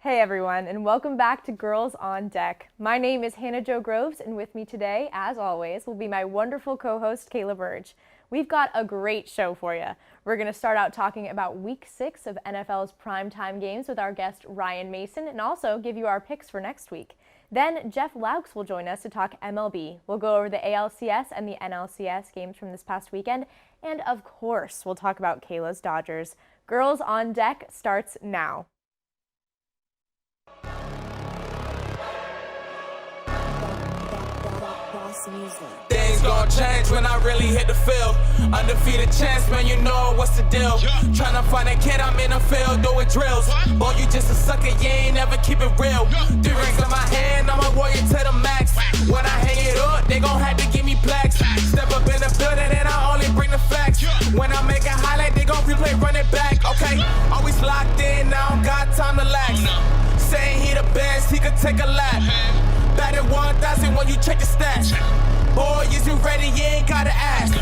Hey everyone, and welcome back to Girls on Deck. My name is Hannah Jo Groves, and with me today, as always, will be my wonderful co-host Kayla Burge. We've got a great show for you. We're going to start out talking about Week 6 of NFL's primetime games with our guest Ryan Mason, and also give you our picks for next week. Then Jeff Laux will join us to talk MLB. We'll go over the ALCS and the NLCS games from this past weekend, and of course, we'll talk about Kayla's Dodgers. Girls on Deck starts now. Things gon' change when I really hit the field. Undefeated champs, man, you know what's the deal. Tryna find a kid, I'm in the field doing drills. Boy, you just a sucker, you ain't never keep it real. 3 rings in my hand, I'm a warrior to the max. When I hang it up, they gon' have to give me plaques. Step up in the building and I only bring the facts. When I make a highlight, they gon' replay, run it back. Okay, always locked in, now I don't got time to lax. Saying he the best, he could take a lap. Batted 1,000 when you check the stats. Boy, is you ready? You ain't gotta ask.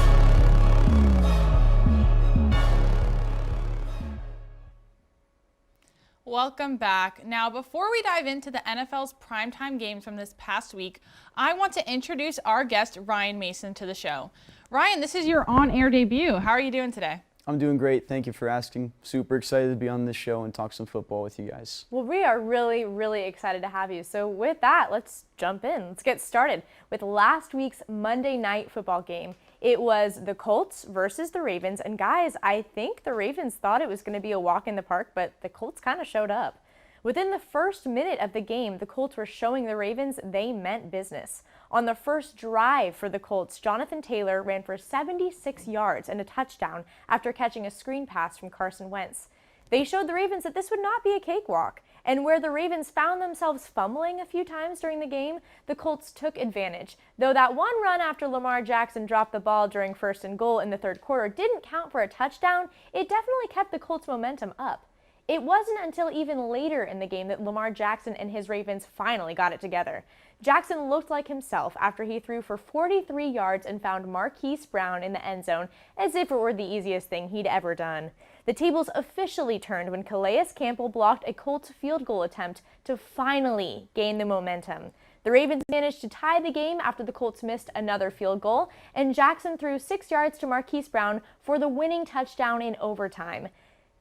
Welcome back. Now, before we dive into the NFL's primetime games from this past week, I want to introduce our guest, Ryan Mason, to the show. Ryan, this is your on-air debut. How are you doing today? I'm doing great. Thank you for asking. Super excited to be on this show and talk some football with you guys. Well, we are really excited to have you. So with that, let's jump in. Let's get started with last week's Monday night football game. It was the Colts versus the Ravens. And guys, I think the Ravens thought it was going to be a walk in the park, but the Colts kind of showed up. Within the first minute of the game, the Colts were showing the Ravens they meant business. On the first drive for the Colts, Jonathan Taylor ran for 76 yards and a touchdown after catching a screen pass from Carson Wentz. They showed the Ravens that this would not be a cakewalk, and where the Ravens found themselves fumbling a few times during the game, the Colts took advantage. Though that one run after Lamar Jackson dropped the ball during 1st and goal in the third quarter didn't count for a touchdown, it definitely kept the Colts' momentum up. It wasn't until even later in the game that Lamar Jackson and his Ravens finally got it together. Jackson looked like himself after he threw for 43 yards and found Marquise Brown in the end zone as if it were the easiest thing he'd ever done. The tables officially turned when Calais Campbell blocked a Colts field goal attempt to finally gain the momentum. The Ravens managed to tie the game after the Colts missed another field goal, and Jackson threw 6 yards to Marquise Brown for the winning touchdown in overtime.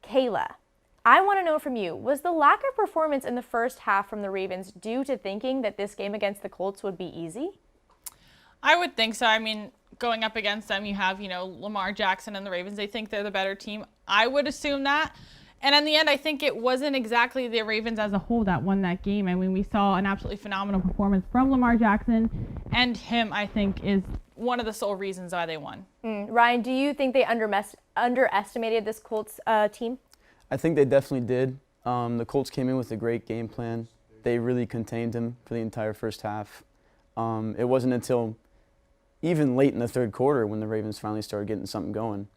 Kayla, I want to know from you, was the lack of performance in the first half from the Ravens due to thinking that this game against the Colts would be easy? I would think so. I mean, going up against them, you have, Lamar Jackson and the Ravens. They think they're the better team. I would assume that. And in the end, I think it wasn't exactly the Ravens as a whole that won that game. I mean, we saw an absolutely phenomenal performance from Lamar Jackson, and him, I think, is one of the sole reasons why they won. Ryan, do you think they underestimated this Colts team? I think they definitely did. The Colts came in with a great game plan. They really contained him for the entire first half. It wasn't until even late in the third quarter when the Ravens finally started getting something going.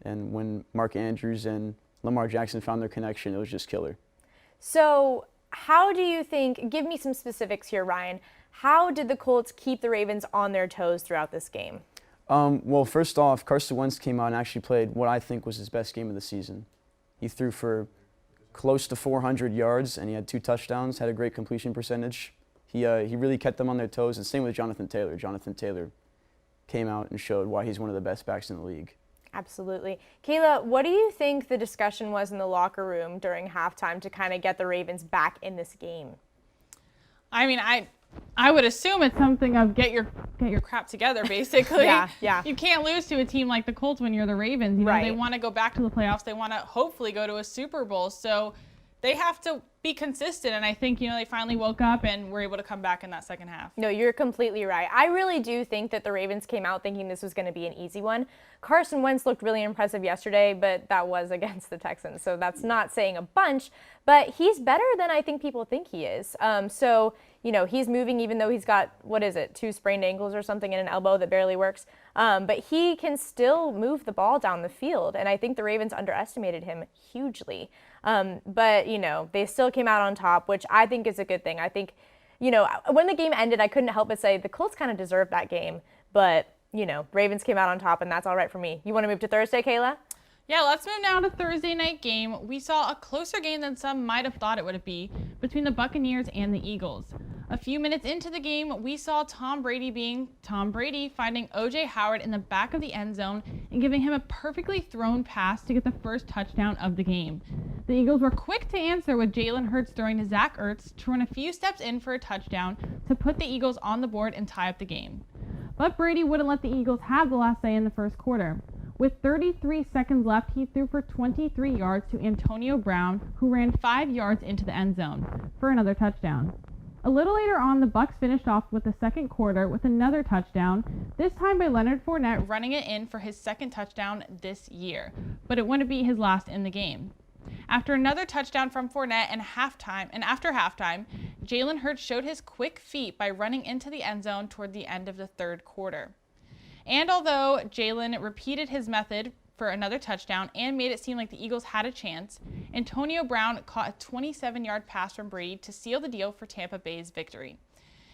And when Mark Andrews and Lamar Jackson found their connection, it was just killer. So how do you think, give me some specifics here, Ryan, how did the Colts keep the Ravens on their toes throughout this game? Well, first off, Carson Wentz came out and actually played what I think was his best game of the season. He threw for close to 400 yards, and he had 2 touchdowns, had a great completion percentage. He really kept them on their toes, and same with Jonathan Taylor. Jonathan Taylor came out and showed why he's one of the best backs in the league. Absolutely. Kayla, what do you think the discussion was in the locker room during halftime to kind of get the Ravens back in this game? I mean, I would assume it's something of get your crap together, basically. Yeah. You can't lose to a team like the Colts when you're the Ravens. Right. They want to go back to the playoffs. They want to hopefully go to a Super Bowl. So they have to be consistent. And I think, they finally woke up and were able to come back in that second half. No, you're completely right. I really do think that the Ravens came out thinking this was going to be an easy one. Carson Wentz looked really impressive yesterday, but that was against the Texans. So that's not saying a bunch, but he's better than I think people think he is. He's moving even though he's got, 2 sprained ankles or something and an elbow that barely works. But he can still move the ball down the field. And I think the Ravens underestimated him hugely. But they still came out on top, which I think is a good thing. I think, when the game ended, I couldn't help but say the Colts kind of deserved that game. But, Ravens came out on top, and that's all right for me. You want to move to Thursday, Kayla? Yeah, let's move now to Thursday night game. We saw a closer game than some might have thought it would be between the Buccaneers and the Eagles. A few minutes into the game, we saw Tom Brady being Tom Brady, finding O.J. Howard in the back of the end zone and giving him a perfectly thrown pass to get the first touchdown of the game. The Eagles were quick to answer with Jalen Hurts throwing to Zach Ertz to run a few steps in for a touchdown to put the Eagles on the board and tie up the game. But Brady wouldn't let the Eagles have the last say in the first quarter. With 33 seconds left, he threw for 23 yards to Antonio Brown, who ran 5 yards into the end zone for another touchdown. A little later on, the Bucs finished off with the second quarter with another touchdown, this time by Leonard Fournette running it in for his second touchdown this year, but it wouldn't be his last in the game. After another touchdown from Fournette and after halftime, Jalen Hurts showed his quick feet by running into the end zone toward the end of the third quarter. And although Jalen repeated his method for another touchdown and made it seem like the Eagles had a chance, Antonio Brown caught a 27-yard pass from Brady to seal the deal for Tampa Bay's victory.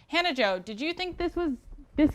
Hannah Jo, did you think this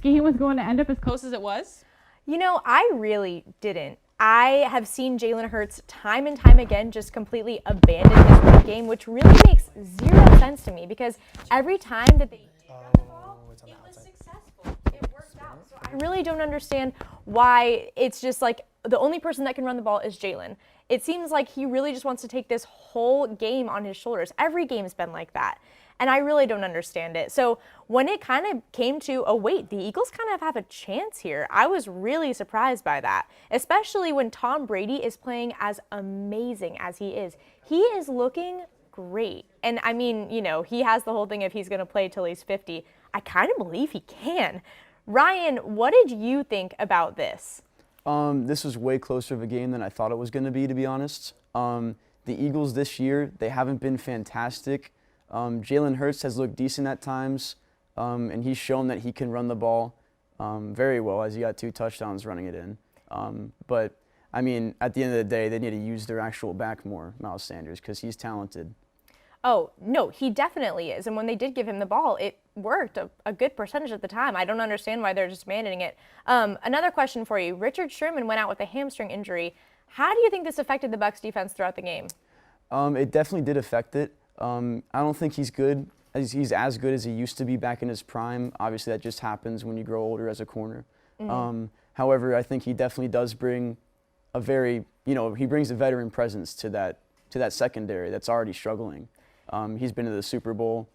game was going to end up as close as it was? You know, I really didn't. I have seen Jalen Hurts time and time again just completely abandon his run game, which really makes zero sense to me because every time that they did run the ball, it was successful. It worked out. So I really don't understand why it's just like the only person that can run the ball is Jalen. It seems like he really just wants to take this whole game on his shoulders. Every game's been like that. And I really don't understand it. So when it kind of came to, oh wait, the Eagles kind of have a chance here, I was really surprised by that, especially when Tom Brady is playing as amazing as he is. He is looking great. And I mean, you know, he has the whole thing of he's going to play till he's 50. I kind of believe he can. Ryan, what did you think about this? This was way closer of a game than I thought it was going to be honest. The Eagles this year, they haven't been fantastic. Jalen Hurts has looked decent at times, and he's shown that he can run the ball very well as he got 2 touchdowns running it in. But, I mean, at the end of the day, they need to use their actual back more, Miles Sanders, because he's talented. Oh, no, he definitely is. And when they did give him the ball, it worked a good percentage of the time. I don't understand why they're just abandoning it. Another question for you. Richard Sherman went out with a hamstring injury. How do you think this affected the Bucs defense throughout the game? It definitely did affect it. I don't think he's good. He's as good as he used to be back in his prime. Obviously, that just happens when you grow older as a corner. Mm-hmm. However, I think he definitely does bring he brings a veteran presence to that secondary that's already struggling. He's been to the Super Bowl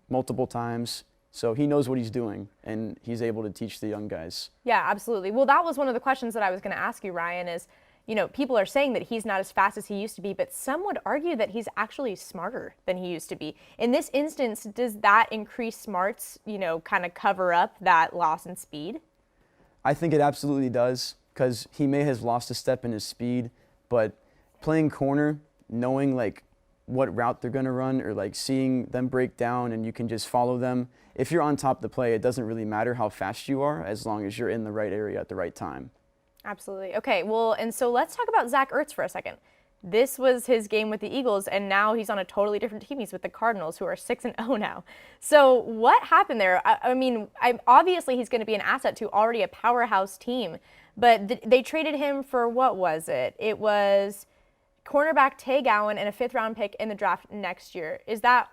multiple times, so he knows what he's doing, and he's able to teach the young guys. Yeah, absolutely. Well, that was one of the questions that I was going to ask you, Ryan, is, you know, people are saying that he's not as fast as he used to be, but some would argue that he's actually smarter than he used to be. In this instance, does that increased smarts, you know, kind of cover up that loss in speed? I think it absolutely does, because he may have lost a step in his speed, but playing corner, knowing like what route they're going to run or like seeing them break down and you can just follow them. If you're on top of the play, it doesn't really matter how fast you are as long as you're in the right area at the right time. Absolutely. Okay, well, and so let's talk about Zach Ertz for a second. This was his game with the Eagles, and now he's on a totally different team. He's with the Cardinals, who are 6-0 now. So what happened there? I mean, obviously he's going to be an asset to already a powerhouse team, but they traded him for, what was it? It was cornerback Tay Gowan and a 5th-round pick in the draft next year. Is that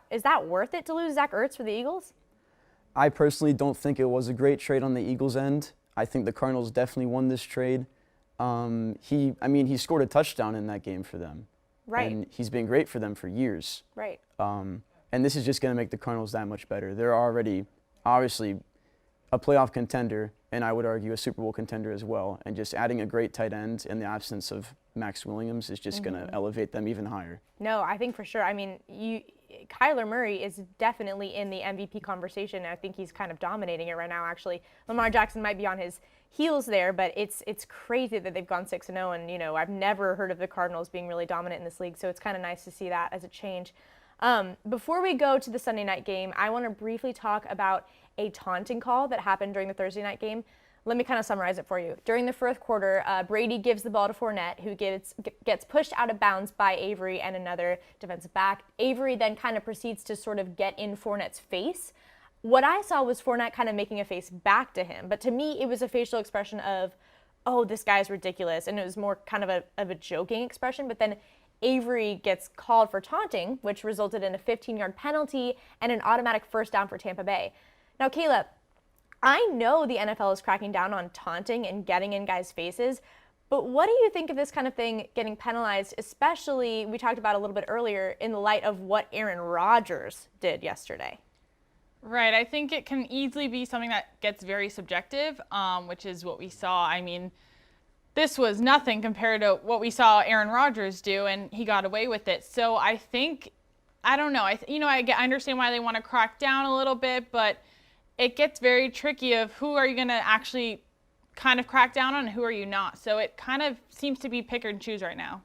worth it to lose Zach Ertz for the Eagles? I personally don't think it was a great trade on the Eagles' end. I think the Cardinals definitely won this trade. He scored a touchdown in that game for them. Right. And he's been great for them for years. Right. And this is just going to make the Cardinals that much better. They're already, obviously, a playoff contender, and I would argue a Super Bowl contender as well. And just adding a great tight end in the absence of Max Williams is just going to elevate them even higher. No, I think for sure. I mean, Kyler Murray is definitely in the MVP conversation. I think he's kind of dominating it right now, actually. Lamar Jackson might be on his heels there, but it's crazy that they've gone 6-0. And, you know, I've never heard of the Cardinals being really dominant in this league, so it's kind of nice to see that as a change. Before we go to the Sunday night game, I want to briefly talk about a taunting call that happened during the Thursday night game. Let me kind of summarize it for you. During the fourth quarter, Brady gives the ball to Fournette, who gets pushed out of bounds by Avery and another defensive back. Avery then kind of proceeds to sort of get in Fournette's face. What I saw was Fournette kind of making a face back to him, but to me, it was a facial expression of, oh, this guy's ridiculous. And it was more kind of a joking expression. But then Avery gets called for taunting, which resulted in a 15-yard penalty and an automatic first down for Tampa Bay. Now, Kayla, I know the NFL is cracking down on taunting and getting in guys' faces, but what do you think of this kind of thing getting penalized, especially, we talked about a little bit earlier, in the light of what Aaron Rodgers did yesterday? Right. I think it can easily be something that gets very subjective, which is what we saw. I mean, this was nothing compared to what we saw Aaron Rodgers do, and he got away with it. So I think, I don't know. I understand why they want to crack down a little bit, but it gets very tricky of who are you going to actually kind of crack down on and who are you not. So it kind of seems to be pick and choose right now.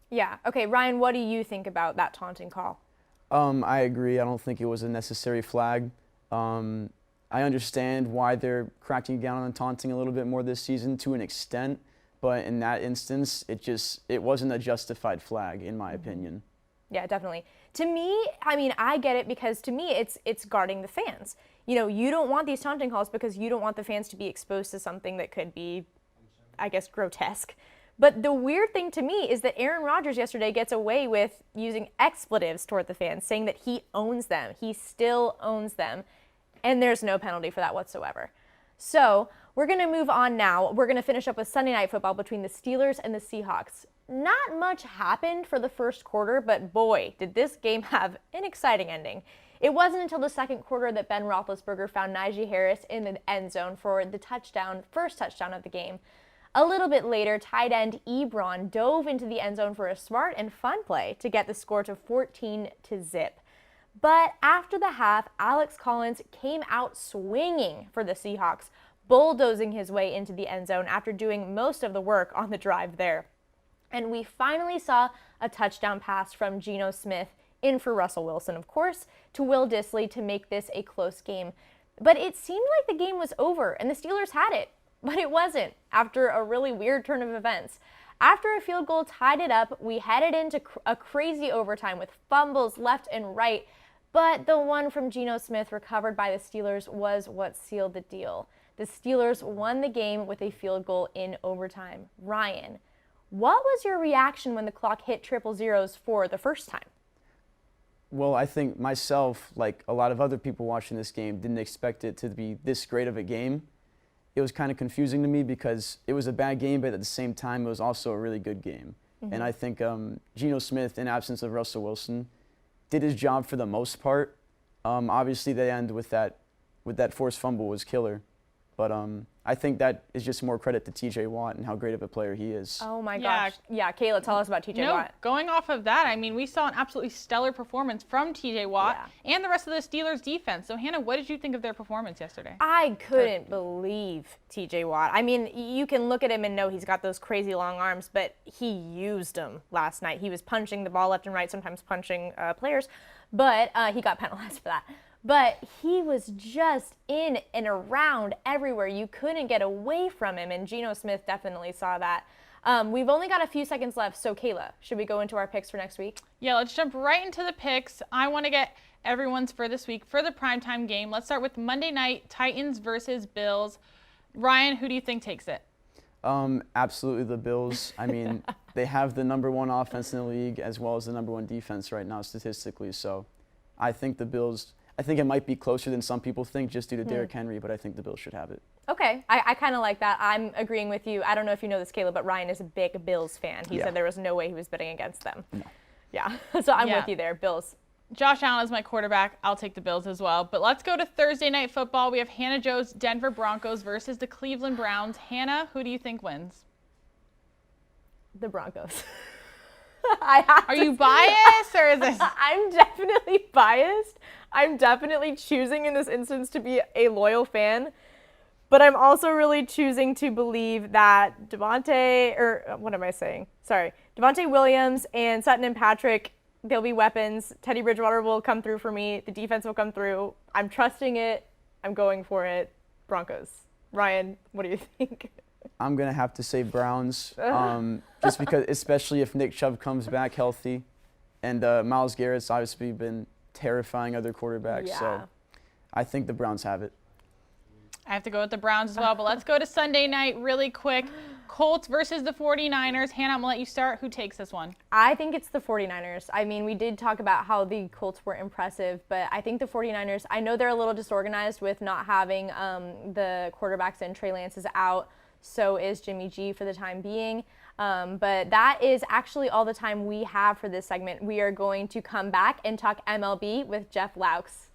Yeah. Okay, Ryan, what do you think about that taunting call? I agree. I don't think it was a necessary flag. I understand why they're cracking down on taunting a little bit more this season to an extent, but in that instance, it wasn't a justified flag, in my opinion. Yeah, definitely. To me, I mean, I get it because to me, it's guarding the fans. You know, you don't want these taunting calls because you don't want the fans to be exposed to something that could be, I guess, grotesque. But the weird thing to me is that Aaron Rodgers yesterday gets away with using expletives toward the fans, saying that he owns them. He still owns them. And there's no penalty for that whatsoever. So we're going to move on now. We're going to finish up with Sunday Night Football between the Steelers and the Seahawks. Not much happened for the first quarter, but boy, did this game have an exciting ending. It wasn't until the second quarter that Ben Roethlisberger found Najee Harris in the end zone for the first touchdown of the game. A little bit later, tight end Ebron dove into the end zone for a smart and fun play to get the score to 14-0. But after the half, Alex Collins came out swinging for the Seahawks, bulldozing his way into the end zone after doing most of the work on the drive there. And we finally saw a touchdown pass from Geno Smith, in for Russell Wilson, of course, to Will Dissly to make this a close game. But it seemed like the game was over and the Steelers had it. But it wasn't, after a really weird turn of events. After a field goal tied it up, we headed into a crazy overtime with fumbles left and right. But the one from Geno Smith recovered by the Steelers was what sealed the deal. The Steelers won the game with a field goal in overtime. Ryan, what was your reaction when the clock hit triple zeros for the first time? Well, I think myself, like a lot of other people watching this game, didn't expect it to be this great of a game. It was kind of confusing to me because it was a bad game, but at the same time, it was also a really good game. Mm-hmm. And I think Geno Smith, in absence of Russell Wilson, did his job for the most part. Obviously, the end with that forced fumble was killer. But I think that is just more credit to TJ Watt and how great of a player he is. Oh my gosh. Yeah, Kayla, tell us about TJ Watt. Going off of that, I mean, we saw an absolutely stellar performance from TJ Watt and the rest of the Steelers defense. So Hannah, what did you think of their performance yesterday? I couldn't believe TJ Watt. I mean, you can look at him and know he's got those crazy long arms, but he used them last night. He was punching the ball left and right, sometimes punching players, but he got penalized for that. But he was just in and around everywhere. You couldn't get away from him, and Geno Smith definitely saw that. We've only got a few seconds left, so Kayla, should we go into our picks for next week? Yeah, let's jump right into the picks. I want to get everyone's for this week for the primetime game. Let's start with Monday night, Titans versus Bills. Ryan, who do you think takes it? Absolutely the Bills. I mean, they have the #1 offense in the league as well as the #1 defense right now statistically, so I think the Bills... I think it might be closer than some people think just due to Derrick Henry, but I think the Bills should have it. Okay, I kind of like that. I'm agreeing with you. I don't know if you know this, Kayla, but Ryan is a big Bills fan. He said there was no way he was betting against them. No. Yeah, so I'm with you there, Bills. Josh Allen is my quarterback. I'll take the Bills as well. But let's go to Thursday Night Football. We have Hannah Joe's Denver Broncos versus the Cleveland Browns. Hannah, who do you think wins? The Broncos. Are you biased or is this? I'm definitely biased. I'm definitely choosing in this instance to be a loyal fan, but I'm also really choosing to believe that Devontae Williams and Sutton and Patrick, they'll be weapons. Teddy Bridgewater will come through for me. The defense will come through. I'm trusting it. I'm going for it. Broncos. Ryan, what do you think? I'm going to have to say Browns, just because, especially if Nick Chubb comes back healthy. And Myles Garrett's obviously been terrifying other quarterbacks. So I think the Browns have it. I have to go with the Browns as well, but let's go to Sunday night really quick. Colts versus the 49ers. Hannah, I'm going to let you start. Who takes this one? I think it's the 49ers. I mean, we did talk about how the Colts were impressive, but I think the 49ers, I know they're a little disorganized with not having the quarterbacks in. Trey Lance is out, so is Jimmy G for the time being. But that is actually all the time we have for this segment. We are going to come back and talk MLB with Jeff Laux.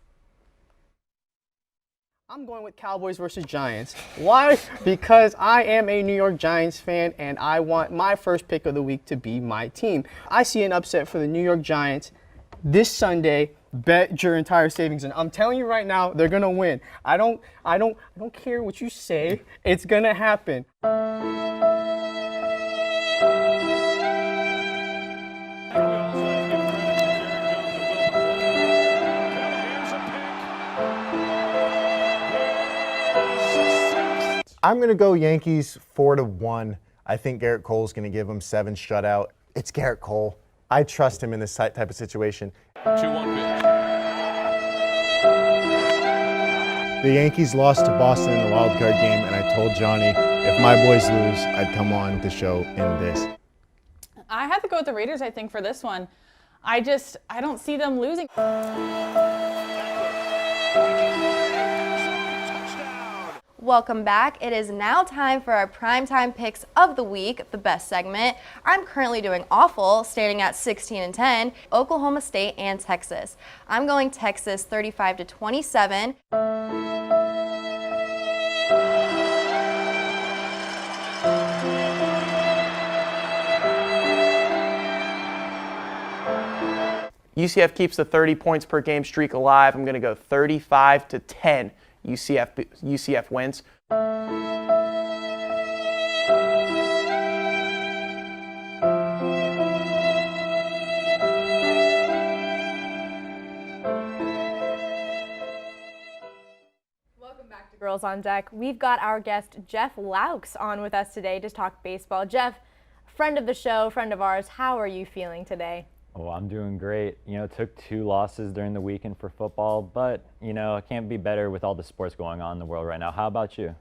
I'm going with Cowboys versus Giants. Why? Because I am a New York Giants fan and I want my first pick of the week to be my team. I see an upset for the New York Giants this Sunday. Bet your entire savings, and I'm telling you right now, they're gonna win. I don't care what you say. It's gonna happen. I'm going to go Yankees 4-1. I think Garrett Cole's going to give them 7 shutout. It's Garrett Cole. I trust him in this type of situation. 2-1 pitch. The Yankees lost to Boston in the wild card game, and I told Johnny if my boys lose, I'd come on the show in this. I have to go with the Raiders, I think, for this one. I don't see them losing. Welcome back. It is now time for our primetime picks of the week, the best segment. I'm currently doing awful, standing at 16-10, Oklahoma State and Texas. I'm going Texas 35-27. UCF keeps the 30 points per game streak alive. I'm going to go 35-10. UCF wins. Welcome back to Girls on Deck. We've got our guest Jeff Laux on with us today to talk baseball. Jeff, friend of the show, friend of ours, how are you feeling today? Oh, I'm doing great. Took 2 losses during the weekend for football, but, I can't be better with all the sports going on in the world right now. How about you?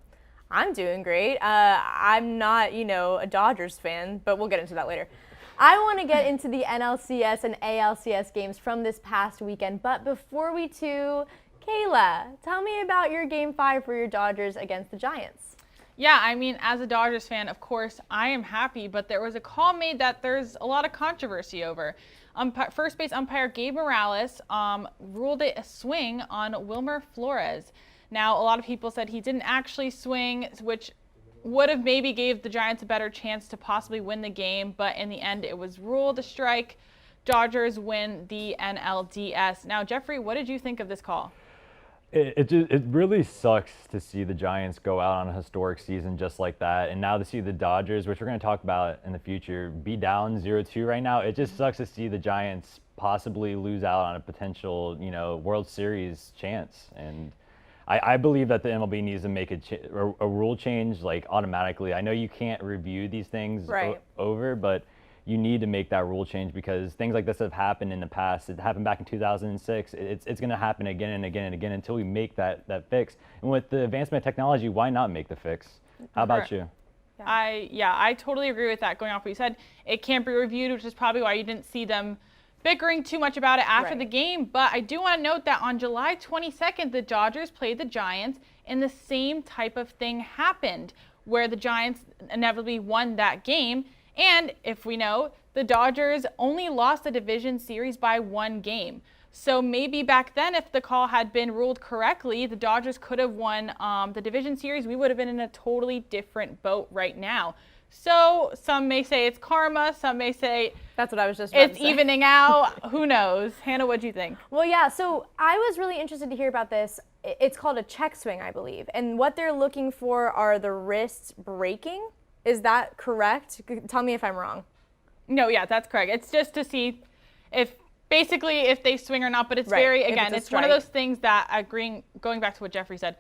I'm doing great. I'm not, a Dodgers fan, but we'll get into that later. I want to get into the NLCS and ALCS games from this past weekend, but before we do, Kayla, tell me about your Game 5 for your Dodgers against the Giants. Yeah, as a Dodgers fan, of course, I am happy, but there was a call made that there's a lot of controversy over. First base umpire Gabe Morales ruled it a swing on Wilmer Flores. Now, a lot of people said he didn't actually swing, which would have maybe gave the Giants a better chance to possibly win the game, but in the end, it was ruled a strike. Dodgers win the NLDS. Now, Jeffrey, what did you think of this call? It really sucks to see the Giants go out on a historic season just like that, and now to see the Dodgers, which we're going to talk about in the future, be down 0-2 right now. It just sucks to see the Giants possibly lose out on a potential, World Series chance. And I believe that the MLB needs to make a rule change like automatically. I know you can't review these things over, but you need to make that rule change because things like this have happened in the past. It happened back in 2006. It's going to happen again and again and again until we make that fix. And with the advancement of technology, why not make the fix? How about you? I totally agree with that. Going off what you said, it can't be reviewed, which is probably why you didn't see them bickering too much about it after the game. But I do want to note that on July 22nd, the Dodgers played the Giants, and the same type of thing happened where the Giants inevitably won that game. And if we know, the Dodgers only lost the division series by 1 game. So maybe back then, if the call had been ruled correctly, the Dodgers could have won the division series. We would have been in a totally different boat right now. So some may say it's karma. Some may say that's what I was just about it's to say. Evening out. Who knows? Hannah, what do you think? Well, yeah, so I was really interested to hear about this. It's called a check swing, I believe. And what they're looking for are the wrists breaking. Is that correct? Tell me if I'm wrong. No, yeah, that's correct. It's just to see if they swing or not, but it's it's one of those things that going back to what Jeffrey said,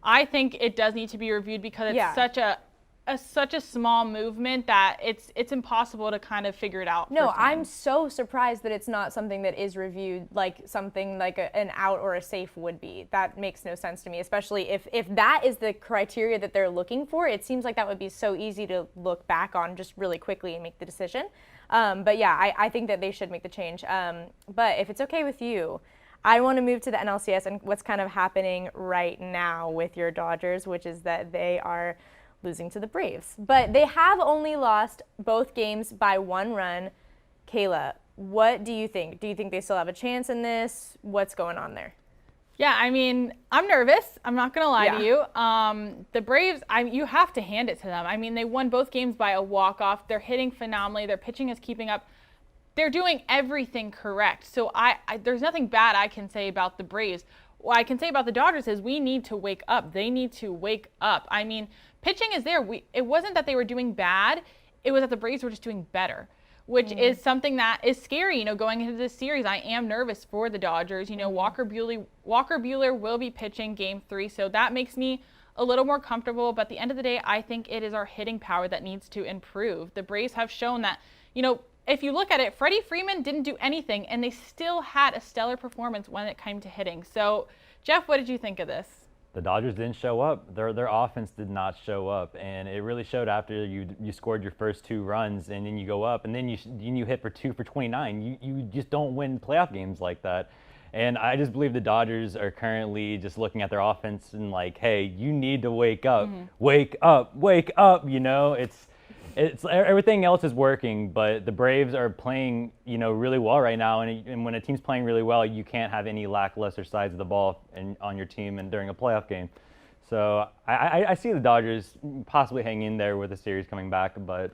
I think it does need to be reviewed because it's such a such a small movement that it's impossible to kind of figure it out. No, firsthand. I'm so surprised that it's not something that is reviewed like something like an out or a safe would be. That makes no sense to me, especially if that is the criteria that they're looking for. It seems like that would be so easy to look back on just really quickly and make the decision. But yeah, I think that they should make the change. But if it's okay with you, I want to move to the NLCS and what's kind of happening right now with your Dodgers, which is that they are losing to the Braves. But they have only lost both games by 1 run. Kayla, what do you think? Do you think they still have a chance in this? What's going on there? Yeah, I mean, I'm nervous. I'm not going to lie to you. The Braves, you have to hand it to them. I mean, they won both games by a walk-off. They're hitting phenomenally. Their pitching is keeping up. They're doing everything correct. So there's nothing bad I can say about the Braves. What I can say about the Dodgers is we need to wake up. They need to wake up. I mean, pitching is there. It wasn't that they were doing bad. It was that the Braves were just doing better, which is something that is scary. Going into this series, I am nervous for the Dodgers. Walker Buehler will be pitching Game 3, so that makes me a little more comfortable. But at the end of the day, I think it is our hitting power that needs to improve. The Braves have shown that, if you look at it, Freddie Freeman didn't do anything, and they still had a stellar performance when it came to hitting. So, Jeff, what did you think of this? The Dodgers didn't show up. Their offense did not show up, and it really showed after you scored your first 2 runs, and then you go up, and then you hit for 2 for 29. You just don't win playoff games like that. And I just believe the Dodgers are currently just looking at their offense and like, hey, you need to wake up, wake up, wake up. It's everything else is working, but the Braves are playing, really well right now. And when a team's playing really well, you can't have any lackluster sides of the ball on your team and during a playoff game. So I see the Dodgers possibly hanging in there with the series coming back, but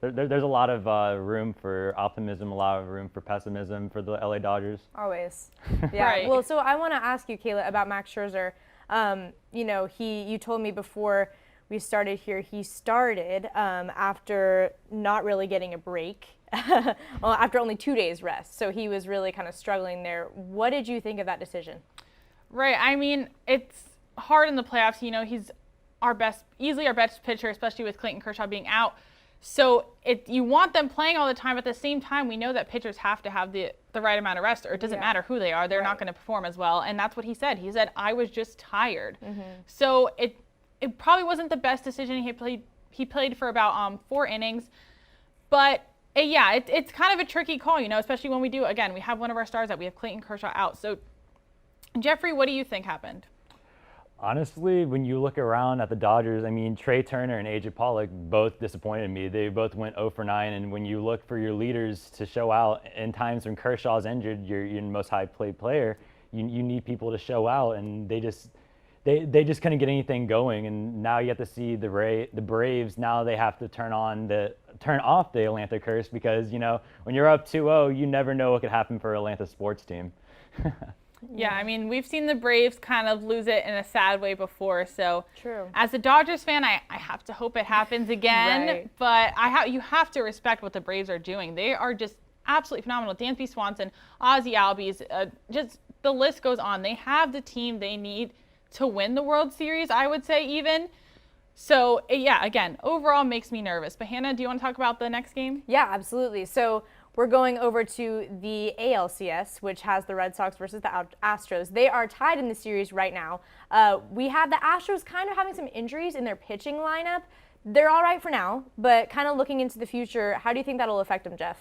there's a lot of room for optimism, a lot of room for pessimism for the LA Dodgers. Always. Yeah. Right. Well, so I want to ask you, Kayla, about Max Scherzer. You told me before we started here, he started after not really getting a break, well, after only 2 days rest. So he was really kind of struggling there. What did you think of that decision? Right. I mean, it's hard in the playoffs. He's easily our best pitcher, especially with Clayton Kershaw being out. So you want them playing all the time. At the same time, we know that pitchers have to have the right amount of rest, or it doesn't matter who they are. They're not going to perform as well. And that's what he said. He said, I was just tired. So it probably wasn't the best decision. He played for about 4 innings. But, it's kind of a tricky call, especially when we have one of our stars out. We have Clayton Kershaw out. So, Jeffrey, what do you think happened? Honestly, when you look around at the Dodgers, I mean, Trey Turner and AJ Pollock both disappointed me. They both went 0 for 9, and when you look for your leaders to show out in times when Kershaw's injured, your most high-paid player, you need people to show out, and they just couldn't get anything going. And now you have to see the Braves. Now they have to turn off the Atlanta curse, because when you're up 2-0, you never know what could happen for Atlanta sports team. Yeah, I mean, we've seen the Braves kind of lose it in a sad way before. So, True. As a Dodgers fan, I have to hope it happens again. Right. But you have to respect what the Braves are doing. They are just absolutely phenomenal. Dansby Swanson, Ozzie Albies, just the list goes on. They have the team they need to win the World Series, I would say even. So, again, overall makes me nervous. But Hannah, do you want to talk about the next game? Yeah, absolutely. So we're going over to the ALCS, which has the Red Sox versus the Astros. They are tied in the series right now. We have the Astros kind of having some injuries in their pitching lineup. They're all right for now, but kind of looking into the future, how do you think that'll affect them, Jeff?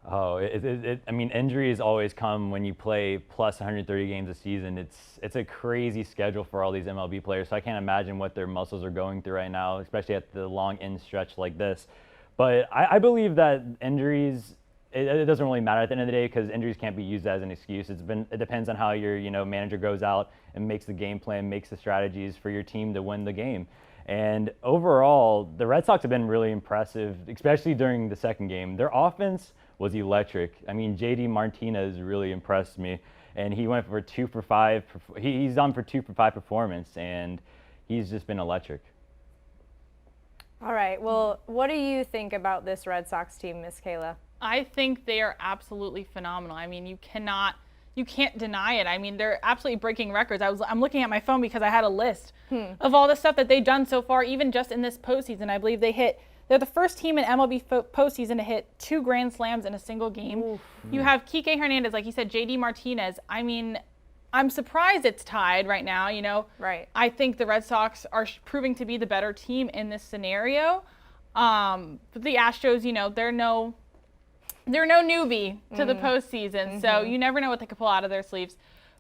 Oh, I mean, injuries always come when you play plus 130 games a season. It's a crazy schedule for all these MLB players, so I can't imagine what their muscles are going through right now, especially at the long end stretch like this. But I believe that injuries, it doesn't really matter at the end of the day, because injuries can't be used as an excuse. It depends on how your manager goes out and makes the game plan, makes the strategies for your team to win the game. And overall, the Red Sox have been really impressive, especially during the second game. Their offense was electric. I mean, JD Martinez really impressed me, and he went for 2 for 5. He's on for 2 for 5 performance, and he's just been electric. All right. Well, what do you think about this Red Sox team, Miss Kayla? I think they are absolutely phenomenal. I mean, you cannot you can't deny it. I mean, they're absolutely breaking records. I'm looking at my phone because I had a list of all the stuff that they've done so far, even just in this postseason. I believe they're the first team in MLB postseason to hit 2 grand slams in a single game. Oof. You have Kike Hernandez, like you said, JD Martinez. I mean, I'm surprised it's tied right now, you know. Right. I think the Red Sox are proving to be the better team in this scenario. But the Astros, you know, they're no newbie to the postseason, so you never know what they could pull out of their sleeves.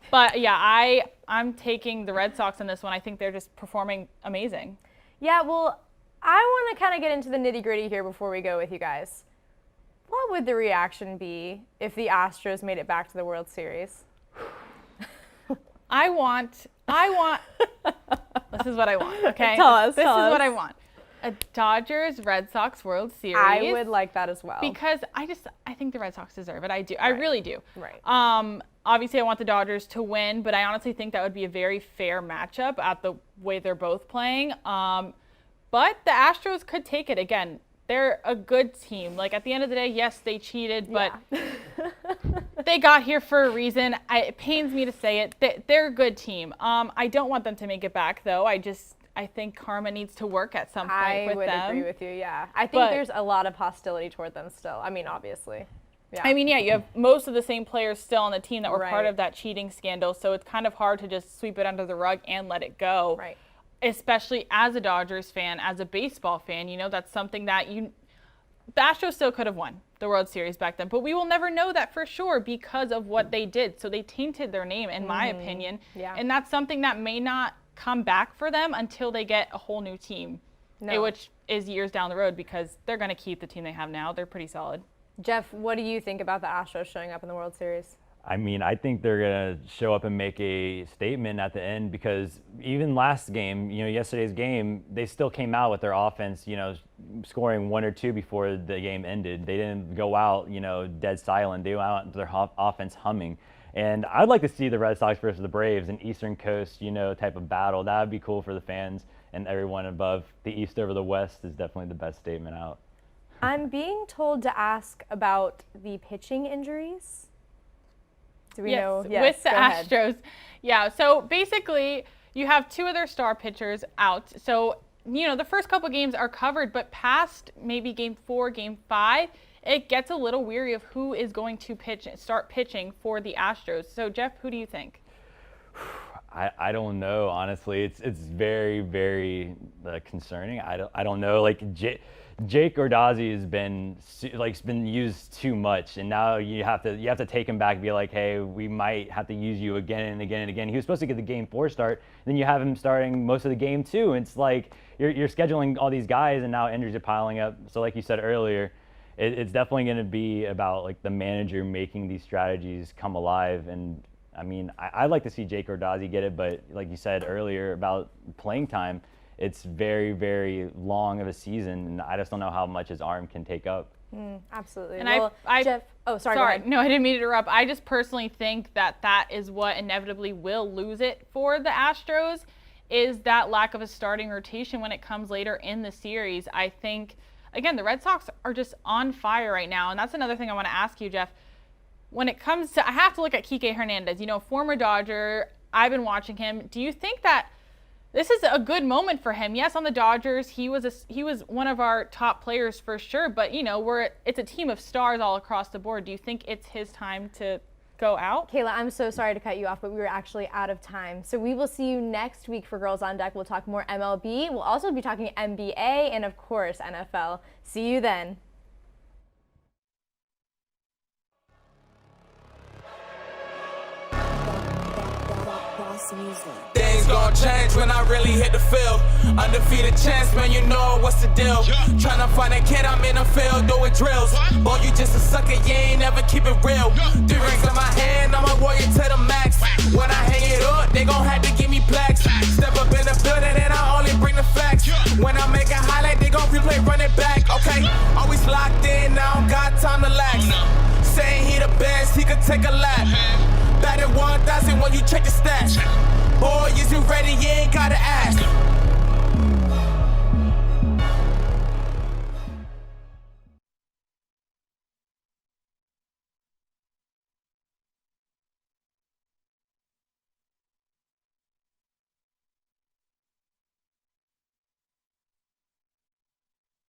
But yeah, I'm taking the Red Sox in this one. I think they're just performing amazing. Yeah, well, I want to kind of get into the nitty-gritty here before we go with you guys. What would the reaction be if the Astros made it back to the World Series? I want, this is what I want, okay? Tell us. This is what I want. A Dodgers-Red Sox World Series. I would like that as well. Because I think the Red Sox deserve it. I do. I really do. Right. Obviously, I want the Dodgers to win, but I honestly think that would be a very fair matchup at the way they're both playing. But the Astros could take it. Again, they're a good team. Like, at the end of the day, yes, they cheated, but they got here for a reason. It pains me to say it. They're a good team. I don't want them to make it back, though. I think karma needs to work at some point with them. I would agree with you, yeah. I think there's a lot of hostility toward them still. I mean, obviously. Yeah. I mean, yeah, you have most of the same players still on the team that were part of that cheating scandal, so it's kind of hard to just sweep it under the rug and let it go. Right. Especially as a Dodgers fan, as a baseball fan, you know, that's something that the Astros still could have won the World Series back then, but we will never know that for sure because of what they did. So they tainted their name, in my opinion. Yeah. And that's something that may not come back for them until they get a whole new team, which is years down the road because they're going to keep the team they have now. They're pretty solid. Jeff, what do you think about the Astros showing up in the World Series? I mean, I think they're going to show up and make a statement at the end because even last game, you know, yesterday's game, they still came out with their offense, you know, scoring 1 or 2 before the game ended. They didn't go out, you know, dead silent. They went out with their offense humming. And I'd like to see the Red Sox versus the Braves, an Eastern Coast, you know, type of battle. That would be cool for the fans and everyone above. The East over the West is definitely the best statement out. I'm being told to ask about the pitching injuries. Do we know? Yes, with the Astros. Yeah, so basically you have 2 of their star pitchers out. So, you know, the first couple games are covered, but past maybe game 4, game 5, it gets a little weary of who is going to start pitching for the Astros. So, Jeff, who do you think? I don't know, honestly. It's very, very concerning. I don't know. Like Jake Odorizzi has been used too much, and now you have to take him back and be like, hey, we might have to use you again and again and again. He was supposed to get the game 4 start, then you have him starting most of the game 2. It's like you're scheduling all these guys, and now injuries are piling up. So, like you said earlier, it's definitely going to be about like the manager making these strategies come alive. And I mean, I'd like to see Jake Odorizzi get it, but like you said earlier about playing time, it's very, very long of a season, and I just don't know how much his arm can take up. Absolutely. And Jeff, oh, sorry. Go ahead. No, I didn't mean to interrupt. I just personally think that is what inevitably will lose it for the Astros, is that lack of a starting rotation when it comes later in the series. I think, again, the Red Sox are just on fire right now, and that's another thing I want to ask you, Jeff. When it comes to, I have to look at Kike Hernandez, you know, former Dodger. I've been watching him. Do you think that this is a good moment for him? Yes, on the Dodgers, he was one of our top players for sure, but you know, it's a team of stars all across the board. Do you think it's his time to go out? Kayla, I'm so sorry to cut you off, but we were actually out of time. So we will see you next week for Girls on Deck. We'll talk more MLB. We'll also be talking NBA and, of course, NFL. See you then. Things gon' change when I really hit the field. Undefeated champs, man, you know what's the deal. Tryna find a kid, I'm in the field doing drills. Boy, you just a sucker, you ain't never keep it real. 3 rings in my hand, I'm a warrior to the max. When I hang it up, they gon' have to give me plaques. Step up in the building and I only bring the facts. When I make a highlight, they gon' replay, run it back. Okay, always locked in, now I don't got time to lax. Saying he the best, he could take a lap. Batted 1,000 when you check the stats. Boy, is you ready? You ain't gotta ask.